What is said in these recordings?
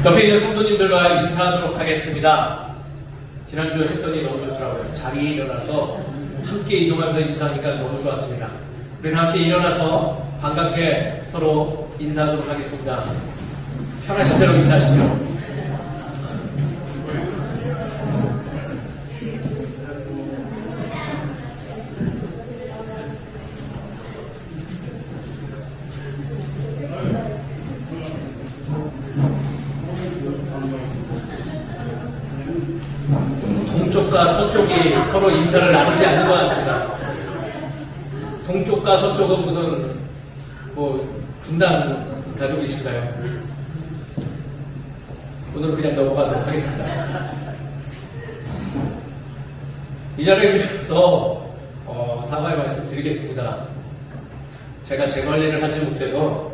옆에 있는 성도님들과 인사하도록 하겠습니다. 지난주 했더니 너무 좋더라고요. 자리에 일어나서 함께 이동하면서 인사하니까 너무 좋았습니다. 우리는 함께 일어나서 반갑게 서로 인사하도록 하겠습니다. 편하신 대로 인사하시죠. 동쪽과 서쪽이 서로 인사를 나누지 않는 것 같습니다. 동쪽과 서쪽은 무슨 분단 가족이신가요? 오늘은 그냥 넘어가도록 하겠습니다. 이 자리를 빌어서 사과의 말씀 드리겠습니다. 제가 제 관리를 하지 못해서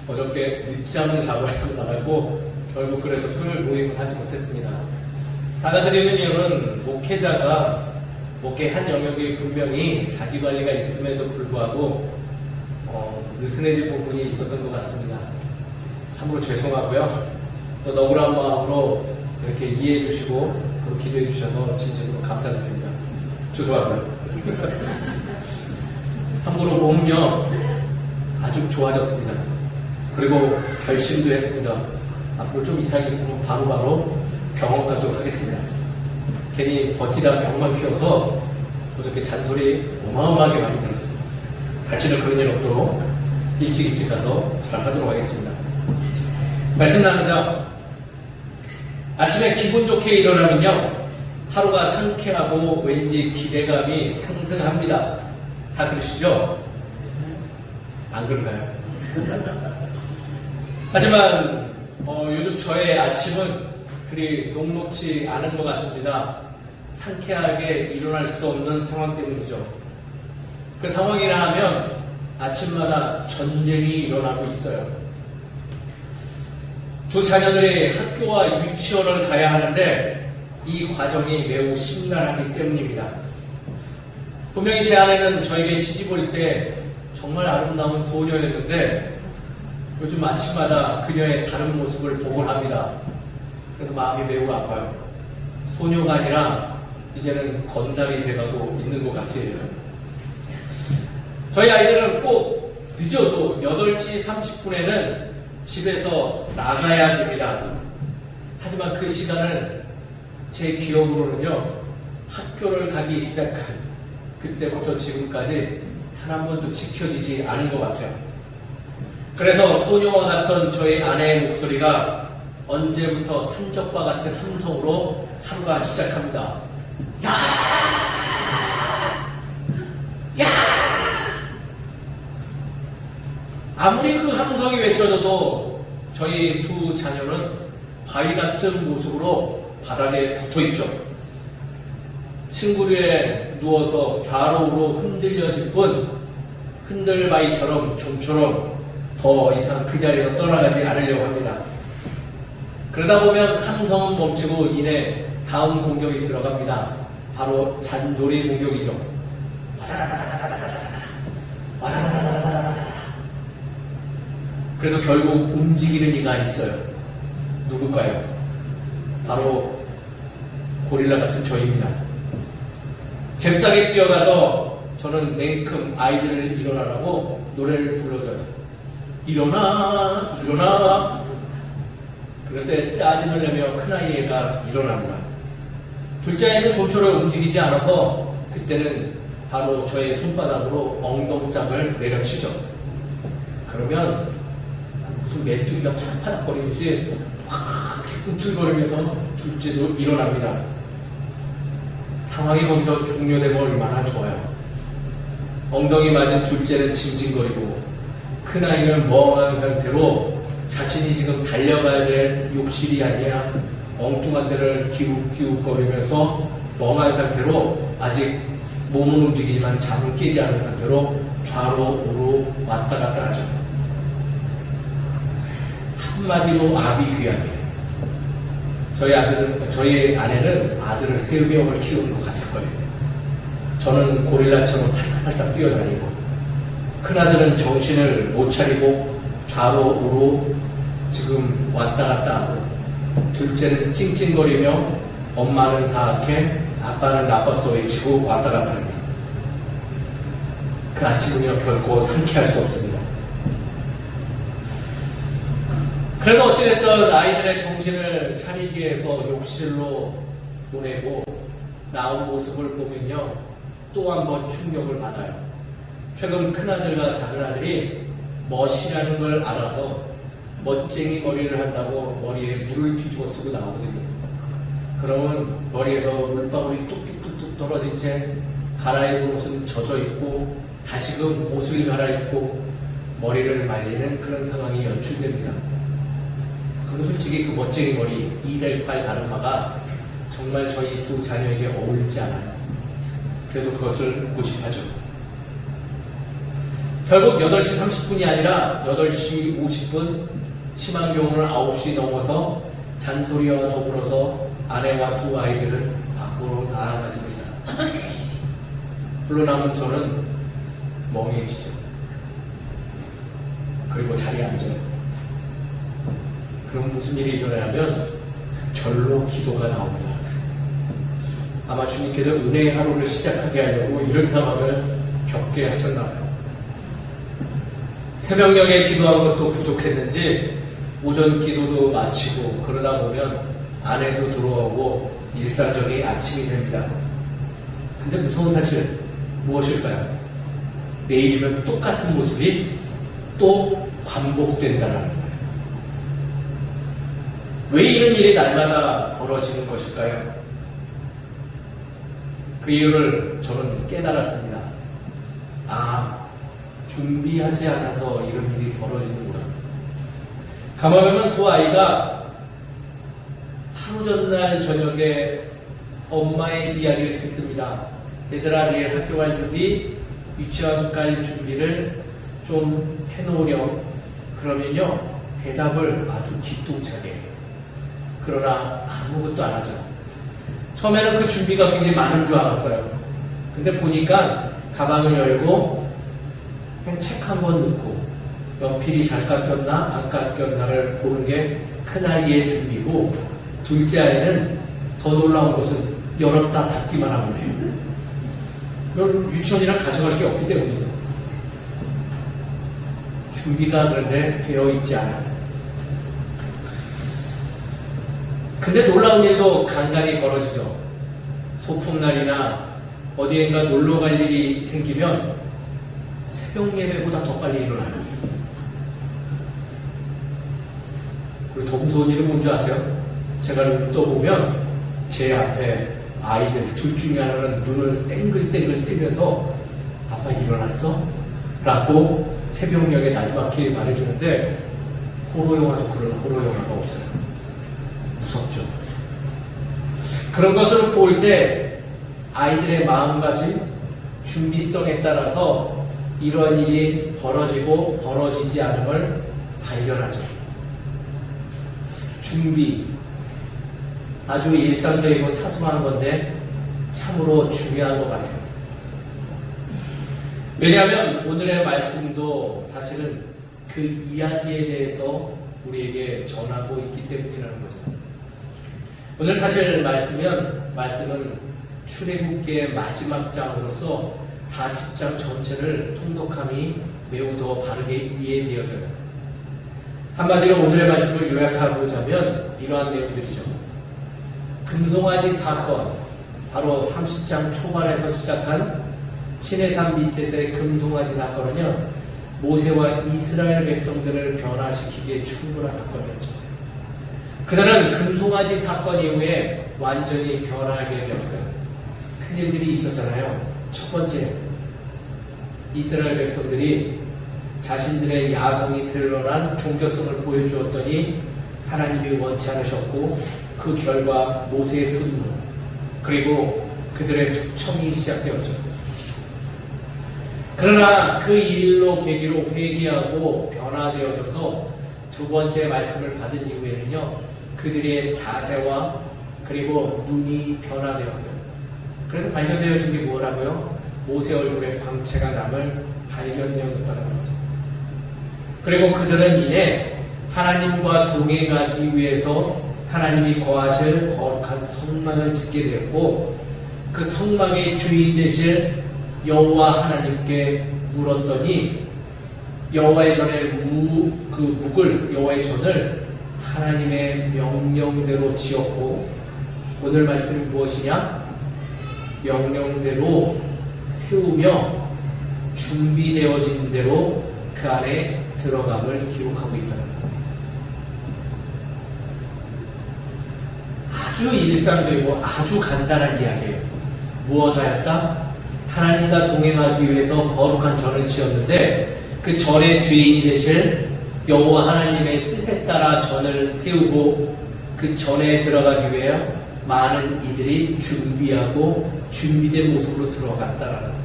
어저께 늦잠을 자고 나가고 결국 그래서 토요일 모임을 하지 못했습니다. 사과드리는 이유는 목회자가 목회한 영역이 분명히 자기 관리가 있음에도 불구하고 느슨해진 부분이 있었던 것 같습니다. 참으로 죄송하고요. 또 너그러운 마음으로 이렇게 이해해 주시고 또 기도해 주셔서 진심으로 감사드립니다. 죄송합니다. 참고로 몸요 아주 좋아졌습니다. 그리고 결심도 했습니다. 앞으로 좀 이상이 있으면 바로바로 병원 가도록 하겠습니다. 괜히 버티다 병만 키워서 어저께 잔소리 어마어마하게 많이 들었습니다. 다시는 그런 일 없도록 일찍 가서 잘 하도록 하겠습니다. 말씀 나누자. 아침에 기분 좋게 일어나면요 하루가 상쾌하고 왠지 기대감이 상승합니다. 다 그러시죠? 안 그런가요? 하지만 요즘 저의 아침은 그리 녹록지 않은 것 같습니다. 상쾌하게 일어날 수 없는 상황 때문이죠. 그 상황이라 하면 아침마다 전쟁이 일어나고 있어요. 두 자녀들이 학교와 유치원을 가야 하는데 이 과정이 매우 심란하기 때문입니다. 분명히 제 아내는 저에게 시집 올 때 정말 아름다운 소녀였는데 요즘 아침마다 그녀의 다른 모습을 보곤 합니다. 그래서 마음이 매우 아파요. 소녀가 아니라 이제는 건달이 돼가고 있는 것 같아요. 저희 아이들은 꼭 늦어도 8시 30분에는 집에서 나가야 됩니다. 하지만 그 시간을 제 기억으로는요 학교를 가기 시작한 그때부터 지금까지 단 한 번도 지켜지지 않은 것 같아요. 그래서 소녀와 같던 저희 아내의 목소리가 언제부터 산적과 같은 함성으로 하루가 시작합니다. 야! 야! 아무리 그 함성이 외쳐져도 저희 두 자녀는 바위 같은 모습으로 바닥에 붙어있죠. 친구류에 누워서 좌로우로 흔들려질 뿐 흔들바위처럼 좀처럼 더 이상 그 자리에서 떠나가지 않으려고 합니다. 그러다 보면 함성은 멈추고 이내 다음 공격이 들어갑니다. 바로 잔소리 공격이죠. 그래서 결국 움직이는 이가 있어요. 누굴까요? 바로 고릴라 같은 저입니다. 잽싸게 뛰어가서 저는 냉큼 아이들을 일어나라고 노래를 불러줘요. 일어나 일어나. 그럴 때 짜증을 내며 큰아이가 일어납니다. 둘째아이는 좀처럼 움직이지 않아서 그때는 바로 저의 손바닥으로 엉덩장을 내려치죠. 그러면 무슨 메뚜기가 파닥파닥거리듯이 확 꿈틀거리면서 둘째도 일어납니다. 상황이 거기서 종료되면 얼마나 좋아요. 엉덩이 맞은 둘째는 징징거리고 큰아이는 멍한 상태로 자신이 지금 달려가야 될 욕실이 아니야 엉뚱한 데를 기웃기웃거리면서 멍한 상태로 아직 몸은 움직이지만 잠은 깨지 않은 상태로 좌로 우로 왔다 갔다 하죠. 한마디로 아비 귀환이에요. 저희 아내는 아들을 3명을 키우는 것 같을 거예요. 저는 고릴라처럼 팔딱팔딱 뛰어다니고 큰아들은 정신을 못 차리고 좌로 우로 지금 왔다 갔다 하고, 둘째는 찡찡거리며 엄마는 사악해, 아빠는 나빴어 외치고 왔다 갔다 하니 그 아침은요 결코 상쾌할 수 없습니다. 그래도 어찌됐든 아이들의 정신을 차리기 위해서 욕실로 보내고 나온 모습을 보면요 또 한 번 충격을 받아요. 최근 큰아들과 작은아들이 멋이라는 걸 알아서 멋쟁이 머리를 한다고 머리에 물을 뒤집어 쓰고 나오거든요. 그러면 머리에서 물방울이 뚝뚝뚝뚝 떨어진 채 갈아입은 옷은 젖어 있고 다시금 옷을 갈아입고 머리를 말리는 그런 상황이 연출됩니다. 그럼 솔직히 그 멋쟁이 머리 2대8 가르마가 정말 저희 두 자녀에게 어울리지 않아요. 그래도 그것을 고집하죠. 결국 8시 30분이 아니라 8시 50분, 심한 경우는 9시 넘어서 잔소리와 더불어서 아내와 두 아이들은 밖으로 나아가집니다. 홀로 남은 저는 멍해지죠. 그리고 자리에 앉아요. 그럼 무슨 일이 일어나냐면 절로 기도가 나옵니다. 아마 주님께서 은혜의 하루를 시작하게 하려고 이런 상황을 겪게 하셨나봐요. 새벽녘에 기도한 것도 부족했는지 오전 기도도 마치고 그러다 보면 아내도 들어오고 일상적인 아침이 됩니다. 근데 무서운 사실 무엇일까요? 내일이면 똑같은 모습이 또 반복된다는 거예요. 왜 이런 일이 날마다 벌어지는 것일까요? 그 이유를 저는 깨달았습니다. 준비하지 않아서 이런 일이 벌어지는구나. 가만보면 두 아이가 하루 전날 저녁에 엄마의 이야기를 듣습니다. 얘들아, 내일 학교 갈 준비, 유치원 갈 준비를 좀 해놓으렴. 그러면요 대답을 아주 기똥차게 해요. 그러나 아무것도 안 하죠. 처음에는 그 준비가 굉장히 많은 줄 알았어요. 근데 보니까 가방을 열고 그냥 책 한 권 넣고 연필이 잘 깎였나 안 깎였나를 보는 게 큰아이의 준비고, 둘째 아이는 더 놀라운 것은 열었다 닫기만 하면 돼요. 이건 유치원이랑 가져갈 게 없기 때문이죠. 준비가 그런데 되어 있지 않아요. 근데 놀라운 일도 간간히 벌어지죠. 소풍날이나 어디엔가 놀러 갈 일이 생기면 새벽 예배보다 더 빨리 일어나요. 그리고 더 무서운 일은 뭔지 아세요? 제가 눈 떠보면 제 앞에 아이들 둘 중에 하나는 눈을 땡글땡글 뜨면서 아빠 일어났어? 라고 새벽녘에 나지막히 말해주는데 호러 영화도 그런 호러 영화가 없어요. 무섭죠. 그런 것을 볼 때 아이들의 마음가짐, 준비성에 따라서 이러한 일이 벌어지고 벌어지지 않음을 발견하죠. 준비, 아주 일상적이고 사소한 건데 참으로 중요한 것 같아요. 왜냐하면 오늘의 말씀도 사실은 그 이야기에 대해서 우리에게 전하고 있기 때문이라는 거죠. 오늘 사실 말씀은 출애굽기의 마지막 장으로서 40장 전체를 통독함이 매우 더 바르게 이해되어져요. 한마디로 오늘의 말씀을 요약하고자면 이러한 내용들이죠. 금송아지 사건, 바로 30장 초반에서 시작한 시내산 밑에서의 금송아지 사건은요, 모세와 이스라엘 백성들을 변화시키기에 충분한 사건이었죠. 그들은 금송아지 사건 이후에 완전히 변화하게 되었어요. 큰일들이 있었잖아요. 첫 번째, 이스라엘 백성들이 자신들의 야성이 드러난 종교성을 보여주었더니 하나님이 원치 않으셨고, 그 결과 모세의 분노, 그리고 그들의 숙청이 시작되었죠. 그러나 그 일로 계기로 회개하고 변화되어져서 두 번째 말씀을 받은 이후에는요, 그들의 자세와 그리고 눈이 변화되었어요. 그래서 발견되어진 게 뭐라고요? 모세 얼굴에 광채가 남을 발견되어졌다는 거죠. 그리고 그들은 이내 하나님과 동행하기 위해서 하나님이 거하실 거룩한 성막을 짓게 되었고, 그 성막의 주인 되실 여호와 하나님께 물었더니 여호와의 전을 하나님의 명령대로 지었고, 오늘 말씀이 무엇이냐? 명령대로 세우며 준비되어진 대로 그 안에 들어감을 기록하고 있다는 것. 아주 일상적이고 아주 간단한 이야기예요. 무엇하였다? 하나님과 동행하기 위해서 거룩한 전을 지었는데, 그 전의 주인이 되실 여호와 하나님의 뜻에 따라 전을 세우고 그 전에 들어가기 위해 많은 이들이 준비하고 준비된 모습으로 들어갔다라는 거예요.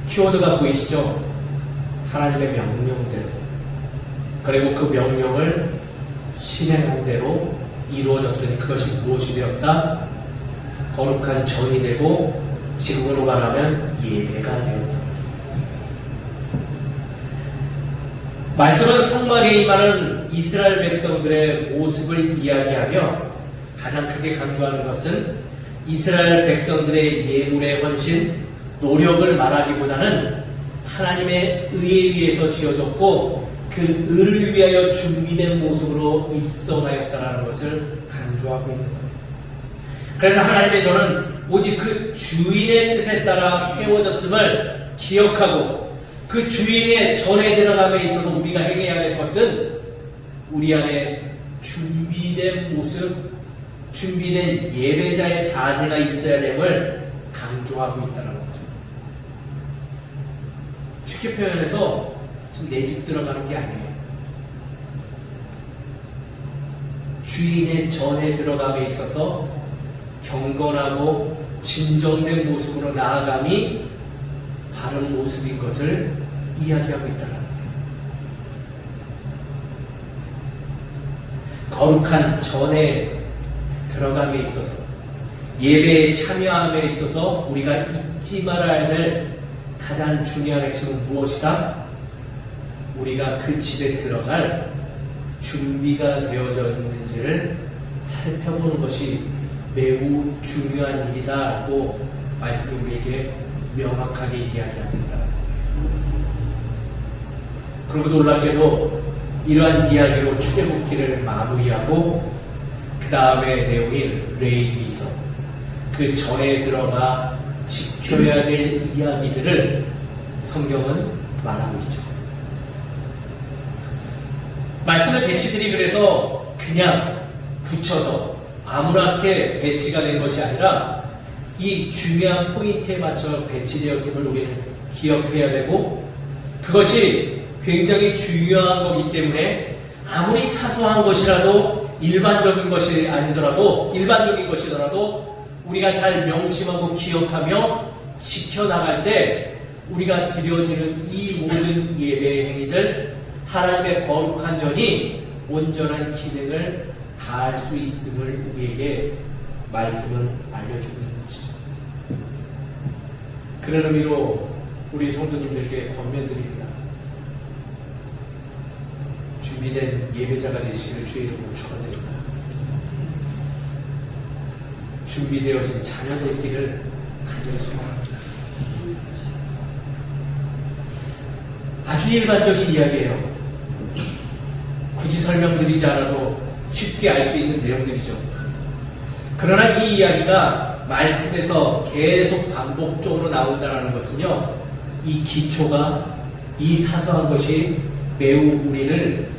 키워드가 보이시죠? 하나님의 명령대로, 그리고 그 명령을 실행한 대로 이루어졌더니 그것이 무엇이 되었다? 거룩한 전이 되고, 지금으로 말하면 예배가 되었다. 말씀은 성막에 임하는 이스라엘 백성들의 모습을 이야기하며 가장 크게 강조하는 것은 이스라엘 백성들의 예물의 헌신, 노력을 말하기보다는 하나님의 의에 의해서 지어졌고 그 의를 위하여 준비된 모습으로 입성하였다는 것을 강조하고 있는 거예요. 그래서 하나님의 전은 오직 그 주인의 뜻에 따라 세워졌음을 기억하고, 그 주인의 전에 들어감에 있어서 우리가 행해야 될 것은 우리 안에 준비된 모습, 준비된 예배자의 자세가 있어야 됨을 강조하고 있다는 거죠. 쉽게 표현해서 지금 내 집 들어가는 게 아니에요. 주인의 전에 들어감에 있어서 경건하고 진정된 모습으로 나아감이 바른 모습인 것을 이야기하고 있다는 거예요. 거룩한 전에 들어감에 있어서, 예배에 참여함에 있어서 우리가 잊지 말아야 될 가장 중요한 핵심은 무엇이다? 우리가 그 집에 들어갈 준비가 되어져 있는지를 살펴보는 것이 매우 중요한 일이다라고 말씀이 우리에게 명확하게 이야기하고 있다. 그리고 놀랍게도 이러한 이야기로 출애굽기를 마무리하고 그 다음에 내용인 레위기서, 그 전에 들어가 지켜야 될 이야기들을 성경은 말하고 있죠. 말씀의 배치들이 그래서 그냥 붙여서 아무렇게 배치가 된 것이 아니라 이 중요한 포인트에 맞춰 배치되었음을 우리는 기억해야 되고, 그것이 굉장히 중요한 거기 때문에 아무리 사소한 것이라도 일반적인 것이더라도 우리가 잘 명심하고 기억하며 지켜나갈 때 우리가 드려지는 이 모든 예배의 행위들, 하나님의 거룩한 전이 온전한 기능을 다할 수 있음을 우리에게 말씀은 알려주고 있는 것이죠. 그런 의미로 우리 성도님들께 권면드립니다. 준비된 예배자가 되시길 주의 이름으로 축원드립니다. 준비되어진 자녀 되기를 간절히 소망합니다. 아주 일반적인 이야기예요. 굳이 설명드리지 않아도 쉽게 알 수 있는 내용들이죠. 그러나 이 이야기가 말씀에서 계속 반복적으로 나온다는 것은요, 이 기초가, 이 사소한 것이 매우 우리를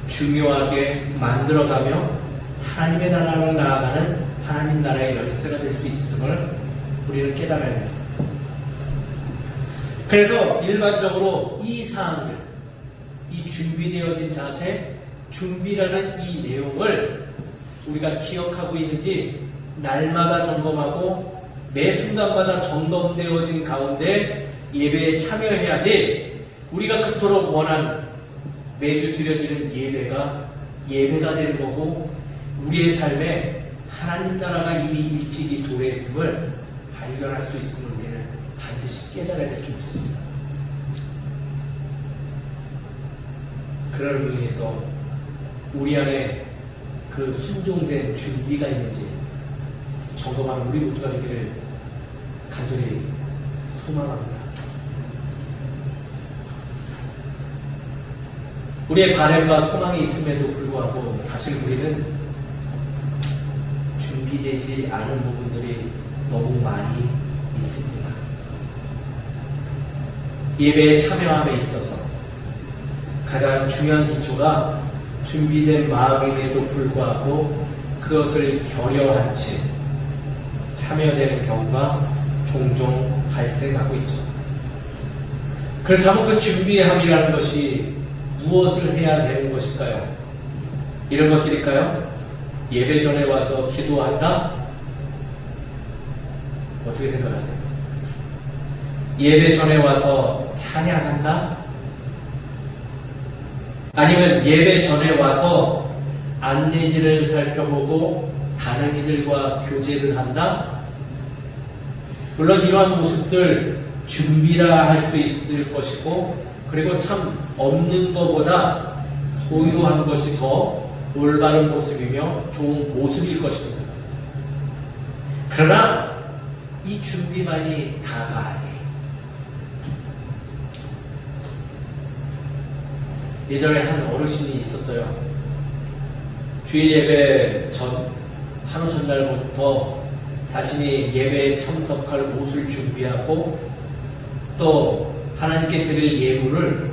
중요하게 만들어가며 하나님의 나라를 나아가는 하나님 나라의 열쇠가 될 수 있음을 우리는 깨달아야 됩니다. 그래서 일반적으로 이 사항들, 이 준비되어진 자세, 준비라는 이 내용을 우리가 기억하고 있는지 날마다 점검하고 매 순간마다 점검되어진 가운데 예배에 참여해야지 우리가 그토록 원한 매주 드려지는 예배가 되는 거고, 우리의 삶에 하나님 나라가 이미 일찍이 도래했음을 발견할 수 있음을 우리는 반드시 깨달아야 될 줄 믿습니다. 그를 위해서 우리 안에 그 순종된 준비가 있는지 점검하는 우리 모두가 되기를 간절히 소망합니다. 우리의 바램과 소망이 있음에도 불구하고 사실 우리는 준비되지 않은 부분들이 너무 많이 있습니다. 예배에 참여함에 있어서 가장 중요한 기초가 준비된 마음임에도 불구하고 그것을 결여한 채 참여되는 경우가 종종 발생하고 있죠. 그렇다면 그 준비함이라는 것이 무엇을 해야 되는 것일까요? 이런 것들일까요? 예배 전에 와서 기도한다? 어떻게 생각하세요? 예배 전에 와서 찬양한다? 아니면 예배 전에 와서 안내지를 살펴보고 다른 이들과 교제를 한다? 물론 이러한 모습들 준비라 할 수 있을 것이고, 그리고 참 없는 것보다 소유한 것이 더 올바른 모습이며 좋은 모습일 것입니다. 그러나 이 준비만이 다가 아니에요. 예전에 한 어르신이 있었어요. 주일 예배 한우 전날부터 자신이 예배에 참석할 옷을 준비하고 또 하나님께 드릴 예물을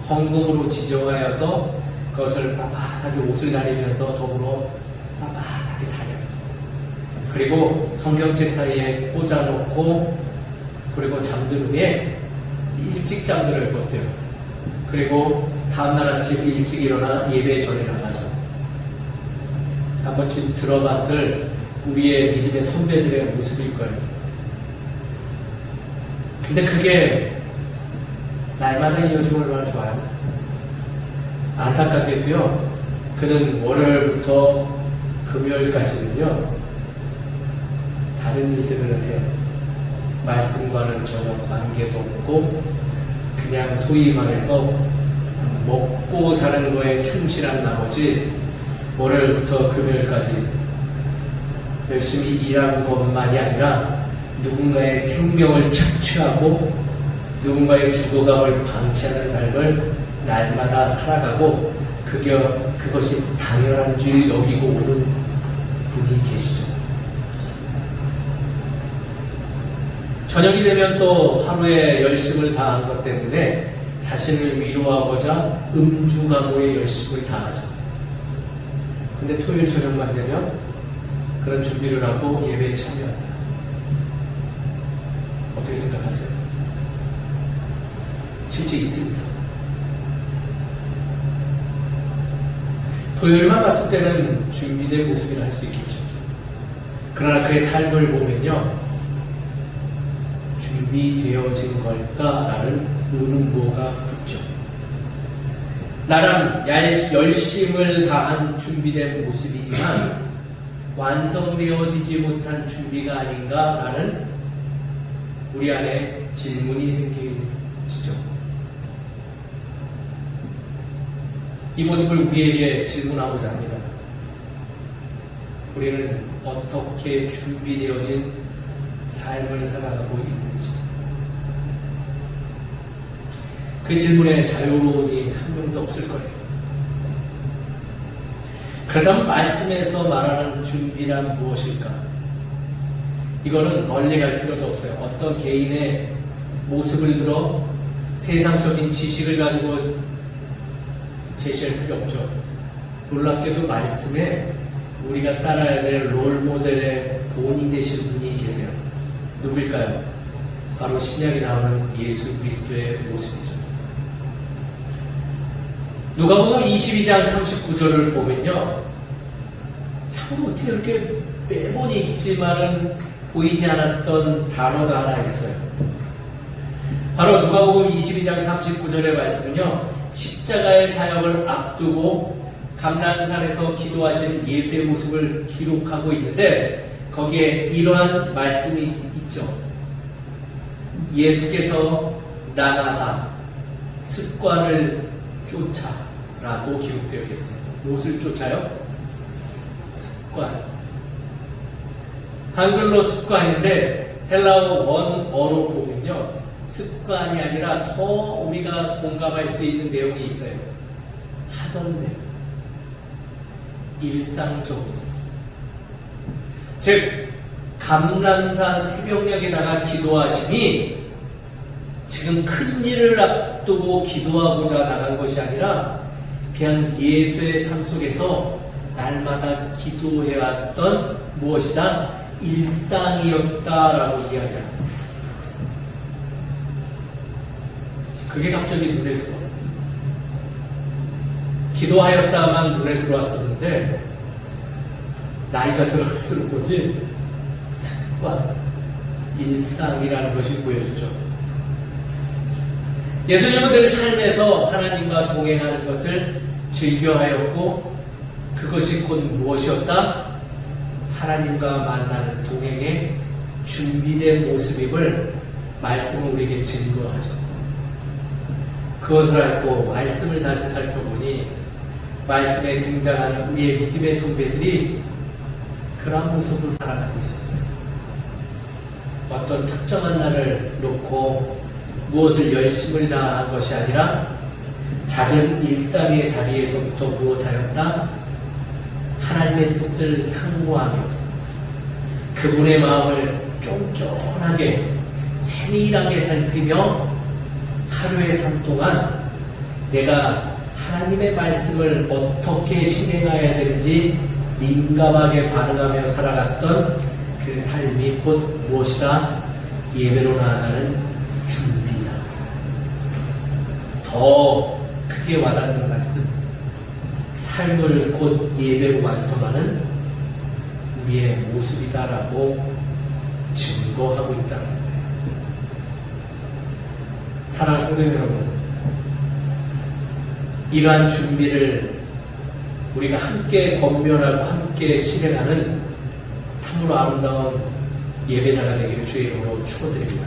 헌금으로 지정하여서 그것을 빳빳하게 옷을 다리면서 더불어 빳빳하게 다녀요. 그리고 성경책 사이에 꽂아놓고 그리고 잠든 후에 일찍 잠들어야 것대요. 그리고 다음날 아침 일찍 일어나 예배 전에 나가죠. 한 번쯤 들어봤을 우리의 믿음의 선배들의 모습일 거예요. 근데 그게 날마다 이어지면 얼마나 좋아요. 안타깝게도요, 그는 월요일부터 금요일까지는요 다른 일들을 해요. 말씀과는 전혀 관계도 없고 그냥 소위 말해서 그냥 먹고 사는 거에 충실한 나머지 월요일부터 금요일까지 열심히 일한 것만이 아니라 누군가의 생명을 착취하고 누군가의 죽어감을 방치하는 삶을 날마다 살아가고 그것이 당연한 줄 여기고 오는 분이 계시죠. 저녁이 되면 또 하루에 열심을 다한 것 때문에 자신을 위로하고자 음주가무에 열심을 다하죠. 근데 토요일 저녁만 되면 그런 준비를 하고 예배에 참여한다. 어떻게 생각하세요? 실제 있습니다. 토요일만 봤을 때는 준비된 모습이라 할 수 있겠죠. 그러나 그의 삶을 보면요, 준비되어진 걸까라는 의문부호가 붙죠. 나름 열심을 다한 준비된 모습이지만 완성되어지지 못한 준비가 아닌가라는 우리 안에 질문이 생기죠. 이 모습을 우리에게 질문하고자 합니다. 우리는 어떻게 준비되어진 삶을 살아가고 있는지. 그 질문에 자유로운이 한 명도 없을 거예요. 그렇다면 말씀에서 말하는 준비란 무엇일까? 이거는 멀리 갈 필요도 없어요. 어떤 개인의 모습을 들어 세상적인 지식을 가지고 제시할 필요 없죠. 놀랍게도 말씀에 우리가 따라야 될 롤모델의 본이 되신 분이 계세요. 누구일까요? 바로 신약에 나오는 예수 그리스도의 모습이죠. 누가복음 22장 39절을 보면요, 참으로 어떻게 이렇게 매번 읽지만은 보이지 않았던 단어가 하나 있어요. 바로 누가복음 22장 39절의 말씀은요, 십자가의 사역을 앞두고 감람산에서 기도하시는 예수의 모습을 기록하고 있는데, 거기에 이러한 말씀이 있죠. 예수께서 나가사 습관을 쫓아 라고 기록되어 있습니다. 무엇을 쫓아요? 습관. 한글로 습관인데 헬라어 원어로 보면요, 습관이 아니라 더 우리가 공감할 수 있는 내용이 있어요. 하던 대로, 일상적으로. 즉 감람산 새벽녘에다가 기도하심이 지금 큰 일을 앞두고 기도하고자 나간 것이 아니라 그냥 예수의 삶 속에서 날마다 기도해왔던 무엇이다? 일상이었다라고 이야기합니다. 그게 갑자기 눈에 들어왔어요. 기도하였다만 눈에 들어왔었는데 나이가 들어갈수록 보니 습관, 일상이라는 것이 보여주죠. 예수님은 늘 삶에서 하나님과 동행하는 것을 즐겨하였고 그것이 곧 무엇이었다? 하나님과 만나는 동행의 준비된 모습임을 말씀은 우리에게 증거하죠. 그것을 알고 말씀을 다시 살펴보니 말씀에 등장하는 우리의 믿음의 선배들이 그러한 모습으로 살아가고 있었어요. 어떤 특정한 날을 놓고 무엇을 열심을 다한 것이 아니라 작은 일상의 자리에서부터 무엇하였다? 하나님의 뜻을 상고하며 그분의 마음을 쫀쫀하게 세밀하게 살피며 하루의 삶 동안 내가 하나님의 말씀을 어떻게 실행해야 되는지 민감하게 반응하며 살아갔던 그 삶이 곧 무엇이다? 예배로 나아가는 준비다. 더 크게 와닿는 말씀, 삶을 곧 예배로 완성하는 우리의 모습이다라고 증거하고 있다는 거예요. 사랑하는 성도 여러분, 이러한 준비를 우리가 함께 권면하고 함께 실행하는 참으로 아름다운 예배자가 되기를 주의 이름으로 축원드립니다.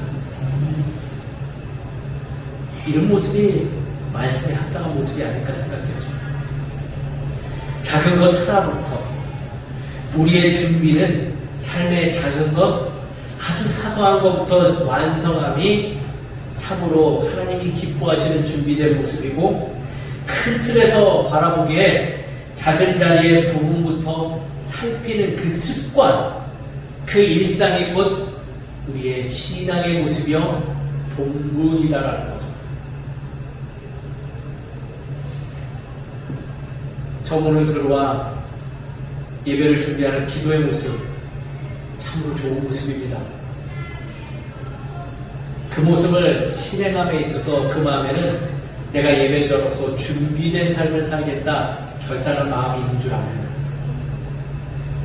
이런 모습이 말씀에 합당한 모습이 아닐까 생각되어집니다. 작은 것 하나부터 우리의 준비는 삶의 작은 것, 아주 사소한 것부터 완성함이 참으로 하나님이 기뻐하시는 준비된 모습이고 큰 틀에서 바라보기에 작은 자리의 부분부터 살피는 그 습관, 그 일상이 곧 우리의 신앙의 모습이요 본분이다라는 거죠. 저 문을 들어와 예배를 준비하는 기도의 모습, 참으로 좋은 모습입니다. 그 모습을 실행함에 있어서 그 마음에는 내가 예배자로서 준비된 삶을 살겠다 결단한 마음이 있는 줄 압니다.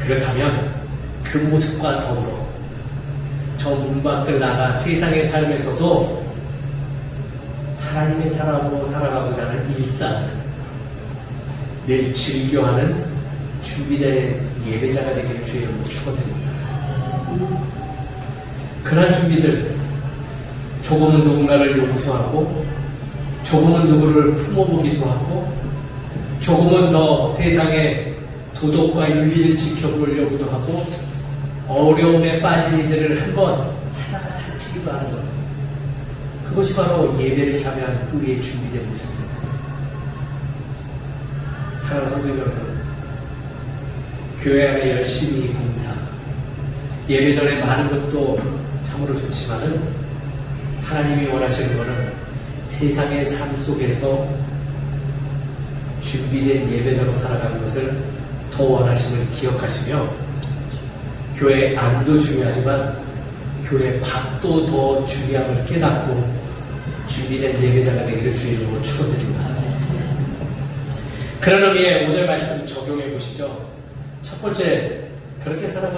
그렇다면 그 모습과 더불어 저 문 밖을 나가 세상의 삶에서도 하나님의 사람으로 살아가고자 하는 일상을 늘 즐겨하는 준비된 예배자가 되기를 주의 이름으로 축원드립니다. 그러한 준비들, 조금은 누군가를 용서하고 조금은 누구를 품어보기도 하고 조금은 더 세상의 도덕과 윤리를 지켜보려고도 하고 어려움에 빠진 이들을 한번 찾아가 살피기도 하는 것, 그것이 바로 예배를 참여한 우리의 준비된 모습입니다. 사랑하는 성도 여러분, 교회 안에 열심히 봉사, 예배 전에 많은 것도 참으로 좋지만은 하나님이 원하시는 것은 세상의 삶 속에서 준비된 예배자로 살아가는 것을 더 원하심을 기억하시며 교회 안도 중요하지만 교회 밖도 더 중요함을 깨닫고 준비된 예배자가 되기를 주의 이름으로 축원드립니다. 그런 의미에 오늘 말씀 적용해 보시죠. 첫 번째, 그렇게 살아가는